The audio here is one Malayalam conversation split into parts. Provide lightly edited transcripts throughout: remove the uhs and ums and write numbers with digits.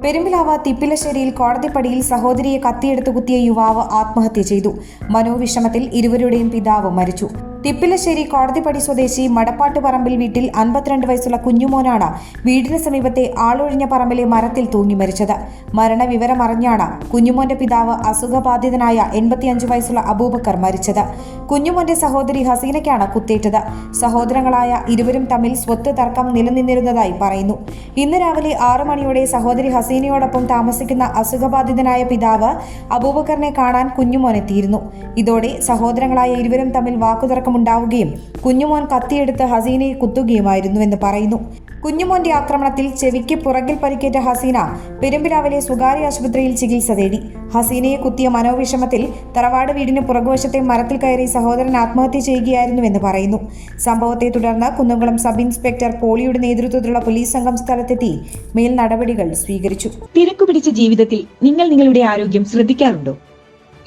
പെരുമ്പിലാവ് തിപ്പിലശ്ശേരിയിൽ കോടതിപ്പടിയിൽ സഹോദരിയെ കത്തിയെടുത്ത് കുത്തിയ യുവാവ് ആത്മഹത്യ ചെയ്തു. മനോവിഷമത്തിൽ ഇരുവരുടെയും പിതാവ് മരിച്ചു. തിപ്പിലശ്ശേരി കോടതിപ്പടി സ്വദേശി മടപ്പാട്ടുപറമ്പിൽ വീട്ടിൽ 52 വയസ്സുള്ള കുഞ്ഞുമോനാണ് വീടിന് സമീപത്തെ ആളൊഴിഞ്ഞ പറമ്പിലെ മരത്തിൽ തൂങ്ങി മരിച്ചത്. മരണവിവരമറിഞ്ഞാണ് കുഞ്ഞുമോന്റെ പിതാവ് അസുഖബാധിതനായ 85 വയസ്സുള്ള അബൂബക്കർ മരിച്ചത്. കുഞ്ഞുമോന്റെ സഹോദരി ഹസീനയ്ക്കാണ് കുത്തേറ്റത്. സഹോദരങ്ങളായ ഇരുവരും തമ്മിൽ സ്വത്ത് തർക്കം നിലനിന്നിരുന്നതായി പറയുന്നു. ഇന്ന് രാവിലെ 6 മണിയോടെ സഹോദരി ഹസീനയോടൊപ്പം താമസിക്കുന്ന അസുഖബാധിതനായ പിതാവ് അബൂബക്കറിനെ കാണാൻ കുഞ്ഞുമോനെത്തിയിരുന്നു. ഇതോടെ സഹോദരങ്ങളായ ഇരുവരും തമ്മിൽ വാക്കുതർക്കമുണ്ടാവുകയും കുഞ്ഞുമോൻ കത്തിയെടുത്ത് ഹസീനയെ കുത്തുകയുമായിരുന്നുവെന്ന് പറയുന്നു. കുഞ്ഞുമോന്റെ ആക്രമണത്തിൽ ചെവിക്ക് പുറകിൽ പരിക്കേറ്റ ഹസീന പെരുമ്പിലാവിലെ സ്വകാര്യ ആശുപത്രിയിൽ ചികിത്സ തേടി. ഹസീനയെ കുത്തിയ മനോവിഷമത്തിൽ തറവാട് വീടിന് പുറകുവശത്തെ മരത്തിൽ കയറി സഹോദരൻ ആത്മഹത്യ ചെയ്യുകയായിരുന്നുവെന്ന് പറയുന്നു. സംഭവത്തെ തുടർന്ന് കുന്നംകുളം സബ് ഇൻസ്പെക്ടർ പോളിയുടെ നേതൃത്വത്തിലുള്ള പോലീസ് സംഘം സ്ഥലത്തെത്തി മേൽ നടപടികൾ സ്വീകരിച്ചു. തിരക്കുപിടിച്ച ജീവിതത്തിൽ നിങ്ങൾ നിങ്ങളുടെ ആരോഗ്യം ശ്രദ്ധിക്കാറുണ്ടോ?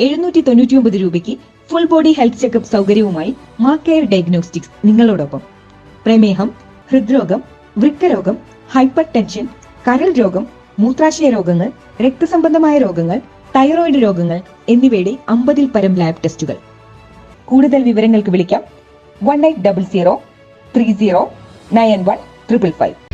799 രൂപയ്ക്ക് ഫുൾ ബോഡി ഹെൽത്ത് ചെക്കപ്പ് സൗകര്യവുമായി മാ കെയർ ഡയഗ്നോസ്റ്റിക്സ് നിങ്ങളോടൊപ്പം. പ്രമേഹം, ഹൃദ്രോഗം, വൃക്കരോഗം, ഹൈപ്പർ ടെൻഷൻ, കരൾ രോഗം, മൂത്രാശയ രോഗങ്ങൾ, രക്തസംബന്ധമായ രോഗങ്ങൾ, തൈറോയിഡ് രോഗങ്ങൾ എന്നിവയുടെ 50-ൽ പരം ലാബ് ടെസ്റ്റുകൾ. കൂടുതൽ വിവരങ്ങൾക്ക് വിളിക്കാം 1800 30 91 555.